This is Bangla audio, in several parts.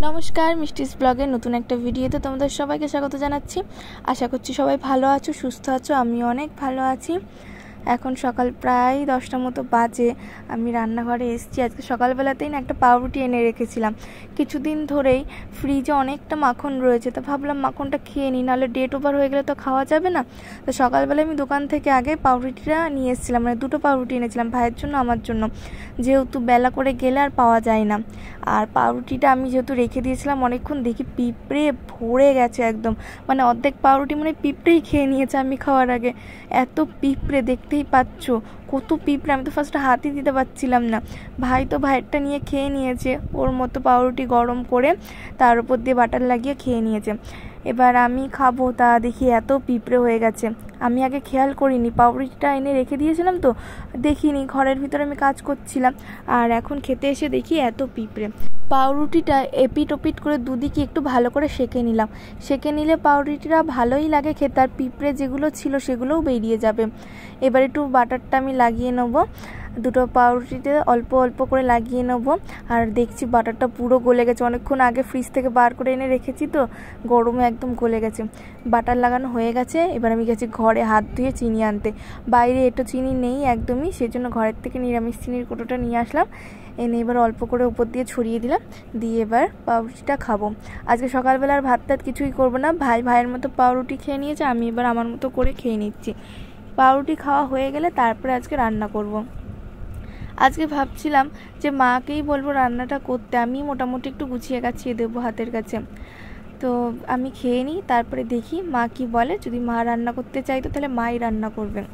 नमस्कार मिष्टिस ब्लगे नतून एक भिडियोते तुम्हारे सबाइके स्वागत जानाच्छि। आशा करछि सबाई भालो आछो सुस्थ आछो। आमिও अनेक भालो आछि। এখন সকাল প্রায় 10টার মতো বাজে। আমি রান্নাঘরে এসেছি। আজকে সকালবেলাতেই না একটা পাউরুটি এনে রেখেছিলাম। কিছুদিন ধরেই ফ্রিজে অনেকটা মাখন রয়েছে, তো ভাবলাম মাখনটা খেয়ে নিই, নাহলে ডেট ওভার হয়ে গেলে তো খাওয়া যাবে না। তো সকালবেলায় আমি দোকান থেকে আগে পাউরুটিটা নিয়ে এসেছিলাম, মানে দুটো পাউরুটি এনেছিলাম, ভাইয়ের জন্য আমার জন্য, যেহেতু বেলা করে গেলে আর পাওয়া যায় না। আর পাউরুটিটা আমি যেহেতু রেখে দিয়েছিলাম অনেকক্ষণ, দেখি পিঁপড়ে ভরে গেছে একদম, মানে অর্ধেক পাউরুটি মানে পিঁপড়েই খেয়ে নিয়েছে আমি খাওয়ার আগে। এত পিঁপড়ে, দেখতেই পাচ্ছ কত পিঁপড়ে, আমি তো ফার্স্টে হাতই দিতে পারছিলাম না। ভাই তো ভাইয়েরটা নিয়ে খেয়ে নিয়েছে, ওর মতো পাউরুটি গরম করে তার উপর দিয়ে বাটার লাগিয়ে খেয়ে নিয়েছে। এবার আমি খাবো, তা দেখি এত পিঁপড়ে হয়ে গেছে। আমি আগে খেয়াল করিনি, পাউরুটিটা এনে রেখে দিয়েছিলাম তো দেখিনি, ঘরের ভিতরে আমি কাজ করছিলাম, আর এখন খেতে এসে দেখি এত পিঁপড়ে। পাউরুটিটা এপিট ওপিট করে দুদিকে একটু ভালো করে সেঁকে নিলাম। সেঁকে নিলে পাউরুটিটা ভালোই লাগে খেতে, আর পিঁপড়ে যেগুলো ছিল সেগুলোও বেরিয়ে যাবে। এবার একটু বাটারটা আমি লাগিয়ে নেবো, দুটো পাউরুটিতে অল্প অল্প করে লাগিয়ে নেবো। আর দেখছি বাটারটা পুরো গলে গেছে, অনেকক্ষণ আগে ফ্রিজ থেকে বার করে এনে রেখেছি তো গরমে একদম গলে গেছে। বাটার লাগানো হয়ে গেছে। এবার আমি গেছি ঘরে হাত ধুয়ে চিনি আনতে। বাইরে এটো চিনি নেই একদমই, সেজন্য ঘরের থেকে নিরামিষ চিনির কোটোটা নিয়ে আসলাম। এনে এবার অল্প করে উপর দিয়ে ছড়িয়ে দিলাম, দিয়ে এবার পাউরুটিটা খাবো। আজকে সকালবেলার ভাত টাত কিছুই করবো না, ভাইয়ের মতো পাউরুটি খেয়ে নিয়েছে, আমি এবার আমার মতো করে খেয়ে নিচ্ছি। পাউরুটি খাওয়া হয়ে গেলে তারপরে আজকে রান্না করব। আজকে ভাবছিলাম যে মাকেই বলবো রান্নাটা করতে, আমি মোটামুটি একটু গুছিয়ে গাছিয়ে দেবো হাতের কাছে। তো আমি খেয়ে নিই, তারপরে দেখি মা কি বলে। যদি মা রান্না করতে চাইতো তাহলে মাই রান্না করবেন।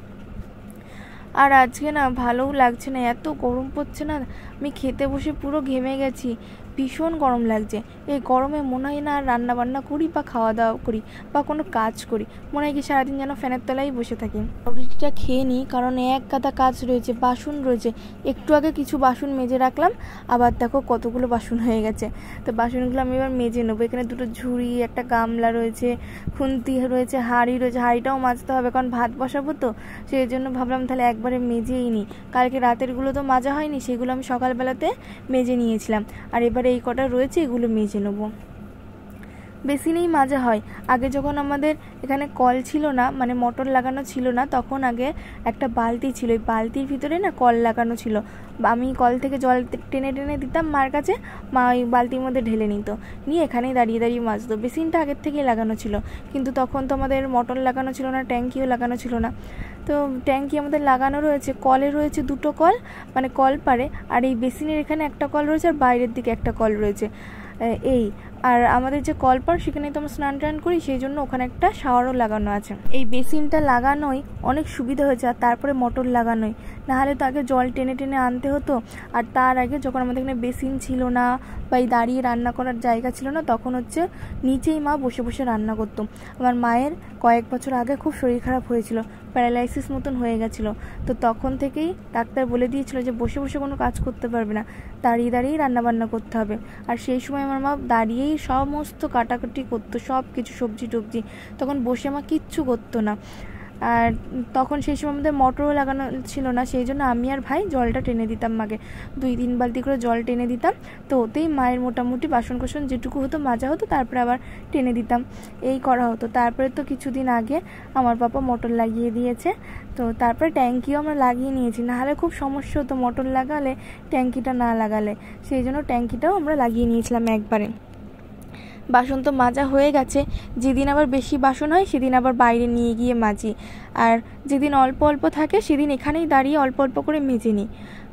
আর আজকে না ভালোও লাগছে না, এত গরম পড়ছে না, আমি খেতে বসে পুরো ঘেমে গেছি, ভীষণ গরম লাগছে। এই গরমে মনে হয় না আর রান্না বান্না করি বা খাওয়া দাওয়া করি বা কোনো কাজ করি, মনে হয় কি সারাদিন যেন ফ্যানের তলায় বসে থাকি। রুটিটা খেয়ে নিই, কারণ এক গাদা কাজ রয়েছে, বাসন রয়েছে। একটু আগে কিছু বাসন মেজে রাখলাম, আবার দেখো কতগুলো বাসন হয়ে গেছে। তো বাসনগুলো আমি এবার মেজে নেবো। এখানে দুটো ঝুড়ি, একটা গামলা রয়েছে, খুন্তি রয়েছে, হাঁড়ি রয়েছে, হাঁড়িটাও মাজতে হবে কারণ ভাত বসাবো তো, সেই জন্য ভাবলাম তাহলে একবারে মেজেই নিই। কালকে রাতেরগুলো তো মাজা হয়নি, সেগুলো আমি সকালবেলাতে মেজে নিয়েছিলাম। আর এবারে এই কটা রয়েছে, এগুলো মেজে নেবো। বেসিনেই মাজা হয়। আগে যখন আমাদের এখানে কল ছিল না, মানে মোটর লাগানো ছিল না, তখন আগে একটা বালতি ছিল, ওই বালতির ভিতরে না কল লাগানো ছিল। আমি কল থেকে জল টেনে টেনে দিতাম মার কাছে, মা ওই বালতির মধ্যে ঢেলে নিত, নিয়ে এখানেই দাঁড়িয়ে দাঁড়িয়ে মাজতো। বেসিনটা আগের থেকেই লাগানো ছিল, কিন্তু তখন তো আমাদের মোটর লাগানো ছিল না, ট্যাঙ্কিও লাগানো ছিল না। তো ট্যাঙ্কি আমাদের লাগানো রয়েছে, কলে রয়েছে দুটো কল, মানে কল পারে, আর এই বেসিনের এখানে একটা কল রয়েছে, আর বাইরের দিকে একটা কল রয়েছে এই। আর আমাদের যে কলপার সেখানে তো আমরা স্নান টান করি, সেই জন্য ওখানে একটা শাওয়ারও লাগানো আছে। এই বেসিনটা লাগানোই অনেক সুবিধা হয়েছে, আর তারপরে মোটর লাগানোই, নাহলে তো আগে জল টেনে টেনে আনতে হতো। আর তার আগে যখন আমাদের এখানে বেসিন ছিল না বা এই দাঁড়িয়ে রান্না করার জায়গা ছিল না, তখন হচ্ছে নিচেই মা বসে বসে রান্না করতো। আমার মায়ের কয়েক বছর আগে খুব শরীর খারাপ হয়েছিল, প্যারালাইসিস মতন হয়ে গেছিলো। তো তখন থেকেই ডাক্তার বলে দিয়েছিল যে বসে বসে কোনো কাজ করতে পারবে না, দাঁড়িয়ে দাঁড়িয়েই রান্নাবান্না করতে হবে। আর সেই সময় আমার মা দাঁড়িয়েই সমস্ত কাটাকুটি করতো, সব কিছু সবজি টবজি, তখন বসে মা কিচ্ছু করতো না। আর তখন সেই সময় আমাদের মোটরও লাগানো ছিল না, সেই জন্য আমি আর ভাই জলটা টেনে দিতাম মাকে, 2-3 বালতি করে জল টেনে দিতাম। তো ওতেই মায়ের মোটামুটি বাসন কোসন যেটুকু হতো মাজা হতো, তারপরে আবার টেনে দিতাম, এই করা হতো। তারপরে তো কিছুদিন আগে আমার বাবা মোটর লাগিয়ে দিয়েছে, তো তারপরে ট্যাঙ্কিও আমরা লাগিয়ে নিয়েছি, নাহলে খুব সমস্যা হতো মোটর লাগালে ট্যাঙ্কিটা না লাগালে, সেই জন্য ট্যাঙ্কিটাও আমরা লাগিয়ে নিয়েছিলাম একবারে। বাসন তো মাজা হয়ে গেছে, যেদিন আবার বেশি বাসন হয় সেদিন আবার বাইরে নিয়ে গিয়ে মাজি, আর যেদিন অল্প অল্প থাকে সেদিন এখানেই দাঁড়িয়ে অল্প অল্প করে মেজে নিই।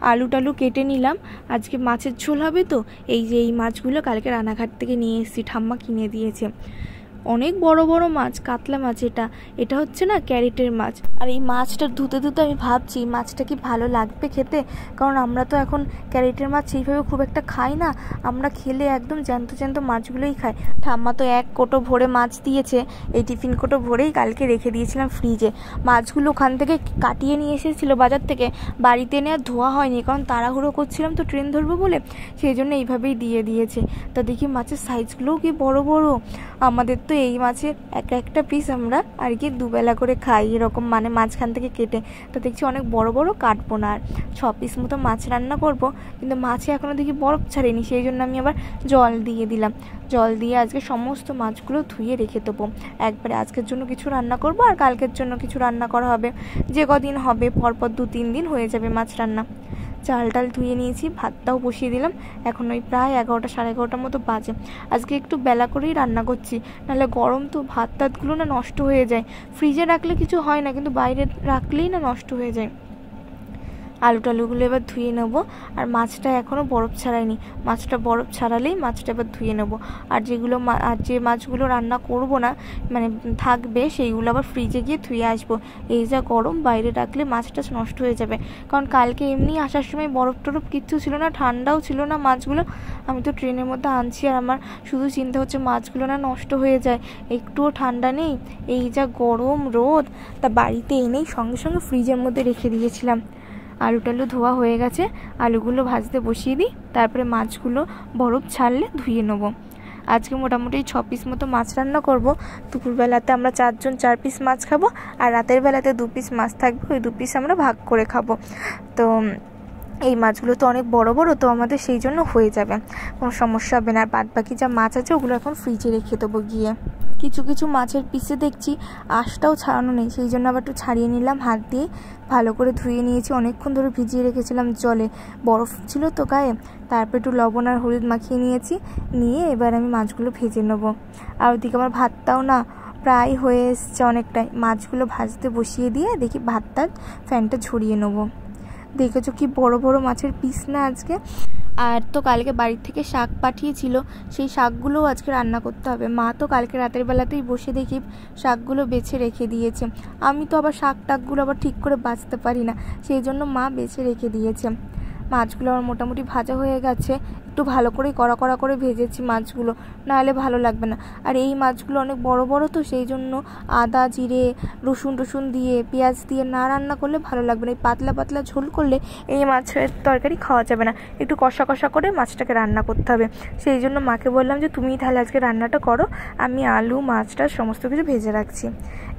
আলু টালু কেটে নিলাম, আজকে মাছের ঝোল হবে তো। এই যে এই মাছগুলো কালকে রানাঘাট থেকে নিয়ে এসেছি, ঠাম্মা কিনে দিয়েছে। অনেক বড় বড় মাছ, কাতলা মাছ। এটা হচ্ছে না ক্যারেটের মাছ। আর এই মাছটা ধুতে ধুতে আমি ভাবছি মাছটা কি ভালো লাগবে খেতে, কারণ আমরা তো এখন ক্যারেটের মাছ সেইভাবে খুব একটা খাই না, আমরা খেলে একদম জ্যান্ত জ্যান্ত মাছগুলোই খাই। ঠাম্মা তো এক কোটো ভরে মাছ দিয়েছে, এই টিফিন কোটো ভরেই কালকে রেখে দিয়েছিলাম ফ্রিজে। মাছগুলো ওখান থেকে কাটিয়ে নিয়ে এসেছিলো বাজার থেকে, বাড়িতে এনে আর ধোয়া হয়নি, কারণ তাড়াহুড়ো করছিলাম তো ট্রেন ধরবো বলে, সেই জন্য এইভাবেই দিয়ে দিয়েছে। তা দেখি মাছের সাইজগুলোও কি বড় বড়, আমাদের তো এই মাছের একটা পিস আমরা আর কি দুবেলা করে খাই এরকম, মানে মাঝখান থেকে কেটে। তো দেখছি অনেক বড় বড় কাটবো না, আর 6 পিস মতো মাছ রান্না করব, কিন্তু মাছে এখনও দেখি বরফ ছাড়েনি, সেই জন্য আমি আবার জল দিয়ে দিলাম। জল দিয়ে আজকে সমস্ত মাছগুলো ধুয়ে রেখে দেবো। একবারে আজকের জন্য কিছু রান্না করব আর কালকের জন্য কিছু রান্না করা হবে, যে কদিন হবে পরপর 2-3 দিন হয়ে যাবে মাছ রান্না। চাল টাল ধুয়ে নিয়েছি, ভাতটাও বসিয়ে দিলাম। এখন ওই প্রায় 11টা 11:30 মতো বাজে। আজকে একটু বেলা করেই রান্না করছি, নাহলে গরম তো ভাত টাতগুলো না নষ্ট হয়ে যায়। ফ্রিজে রাখলে কিছু হয় না, কিন্তু বাইরে রাখলেই না নষ্ট হয়ে যায়। আলু টালুগুলো এবার ধুয়ে নেবো, আর মাছটা এখনও বরফ ছাড়াইনি, মাছটা বরফ ছাড়ালেই মাছটা এবার ধুয়ে নেবো। আর যে মাছগুলো রান্না করব না, মানে থাকবে, সেইগুলো আবার ফ্রিজে গিয়ে ধুয়ে আসবো। এই যা গরম, বাইরে রাখলে মাছটা নষ্ট হয়ে যাবে। কারণ কালকে এমনি আসার সময় বরফ টরফ কিচ্ছু ছিল না, ঠান্ডাও ছিল না মাছগুলো। আমি তো ট্রেনের মধ্যে আনছি, আর আমার শুধু চিন্তা হচ্ছে মাছগুলো না নষ্ট হয়ে যায়, একটুও ঠান্ডা নেই। এই যা গরম রোদ, তা বাড়িতে এনেই সঙ্গে সঙ্গে ফ্রিজের মধ্যে রেখে দিয়েছিলাম। আলু টালু ধোয়া হয়ে গেছে, আলুগুলো ভাজতে বসিয়ে দিই, তারপরে মাছগুলো বরফ ছাড়লে ধুয়ে নেবো। আজকে মোটামুটি 6 পিস মতো মাছ রান্না করব। দুপুরবেলাতে আমরা 4 জন 4 পিস মাছ খাবো, আর রাতের বেলাতে 2 পিস মাছ থাকবে, ওই 2 পিস আমরা ভাগ করে খাবো। তো এই মাছগুলো তো অনেক বড় বড়, তো আমাদের সেই জন্য হয়ে যাবে, কোনো সমস্যা হবে না। আর বাদ বাকি যা মাছ আছে ওগুলো এখন ফ্রিজে রেখে দেবো গিয়ে। কিছু মাছের পিসে দেখছি আঁশটাও ছাড়ানো নেই, সেই জন্য আবার একটু ছাড়িয়ে নিলাম হাত দিয়ে। ভালো করে ধুয়ে নিয়েছি, অনেকক্ষণ ধরে ভিজিয়ে রেখেছিলাম জলে, বরফ ছিল তো গায়ে। তারপর একটু লবণ আর হলুদ মাখিয়ে নিয়েছি, নিয়ে এবার আমি মাছগুলো ভেজে নেবো। আর ওদিকে আমার ভাতটাও না প্রায় হয়ে এসছে অনেকটাই। মাছগুলো ভাজতে বসিয়ে দিয়ে দেখি ভাতটা ফ্যানটা ঝরিয়ে নেবো। দেখেছো কি বড় বড় মাছের পিস না আজকে। আর তো কালকে বাড়ির থেকে শাক পাঠিয়েছিল, সেই শাকগুলোও আজকে রান্না করতে হবে। মা তো কালকে রাতের বেলাতেই বসে দেখি শাকগুলো বেছে রেখে দিয়েছে। আমি তো আবার শাক টাকগুলো আবার ঠিক করে বাছতে পারি না, সেই জন্য মা বেছে রেখে দিয়েছে। মাছগুলো আমার মোটামুটি ভাজা হয়ে গেছে, একটু ভালো করে কড়া কড়া করে ভেজেছি মাছগুলো, নাহলে ভালো লাগবে না। আর এই মাছগুলো অনেক বড় বড় তো, সেই জন্য আদা জিরে রসুন দিয়ে পেঁয়াজ দিয়ে না রান্না করলে ভালো লাগবে না। এই পাতলা পাতলা ঝোল করলে এই মাছের তরকারি খাওয়া যাবে না, একটু কষা কষা করে মাছটাকে রান্না করতে হবে। সেই জন্য মাকে বললাম যে তুমিই তাহলে আজকে রান্নাটা করো, আমি আলু মাছটা সমস্ত কিছু ভেজে রাখছি।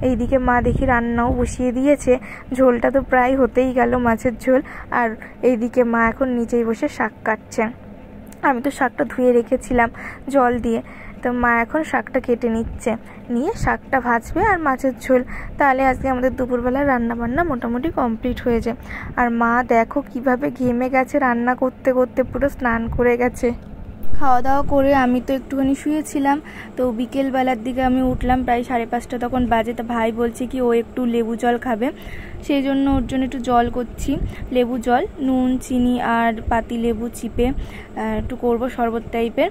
এইদিকে মা দেখি রান্নাও বসিয়ে দিয়েছে, ঝোলটা তো প্রায় হতেই গেল মাছের ঝোল। আর এইদিকে মা এখন নিচেই বসে শাক কাটছে। আমি তো শাকটা ধুয়ে রেখেছিলাম জল দিয়ে, তো মা এখন শাকটা কেটে নিচ্ছে, নিয়ে শাকটা ভাজবে আর মাছের ঝোল। তাহলে আজকে আমাদের দুপুরবেলা রান্না বান্না মোটামুটি কমপ্লিট হয়ে যায়। আর মা দেখো কিভাবে ঘেমে গেছে, রান্না করতে করতে পুরো স্নান করে গেছে। খাওয়া দাওয়া করে আমি তো একটুখানি শুয়েছিলাম, তো বিকেলবেলার দিকে আমি উঠলাম প্রায় 5:30 তখন বাজে। তা ভাই বলছে কি ও একটু লেবু জল খাবে, সেই জন্য ওর জন্য একটু জল করছি, লেবু জল, নুন চিনি আর পাতি লেবু চিপে একটু করব শরবত টাইপের।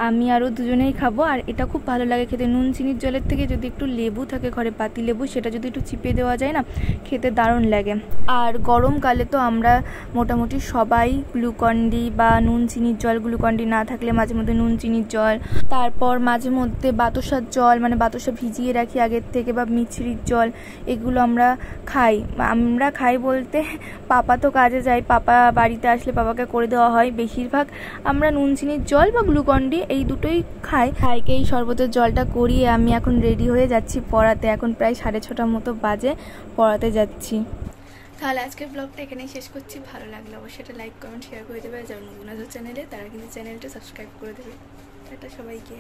আমি আরও দুজনেই খাবো, আর এটা খুব ভালো লাগে খেতে। নুন চিনির জলের থেকে যদি একটু লেবু থাকে ঘরে, পাতি লেবু, সেটা যদি একটু চিপে দেওয়া যায় না, খেতে দারুণ লাগে। আর গরমকালে তো আমরা মোটামুটি সবাই গ্লুকন্ডি বা নুন চিনির জল, গ্লুকন্ডি না থাকলে মাঝে মধ্যে নুন চিনির জল, তারপর মাঝে মধ্যে বাতাসার জল, মানে বাতাসা ভিজিয়ে রাখি আগের থেকে, বা মিছরির জল, এগুলো আমরা খাই। আমরা খাই বলতে পাপা তো কাজে যায়, পাপা বাড়িতে আসলে পাপাকে করে দেওয়া হয়। বেশিরভাগ আমরা নুন চিনির জল বা গ্লুকন্ডি এই দুটোই খাই। ভাইকে এই শরবতের জলটা করিয়ে আমি এখন রেডি হয়ে যাচ্ছি পড়াতে। এখন প্রায় 6:30 মতো বাজে, পড়াতে যাচ্ছি। তাহলে আজকের ব্লগটা এখানেই শেষ করছি। ভালো লাগলে অবশ্যই এটা লাইক কমেন্ট শেয়ার করে দেবে। যারা নতুন আছে চ্যানেলে, তারা কিন্তু চ্যানেলটা সাবস্ক্রাইব করে দেবে। এটা সবাইকে।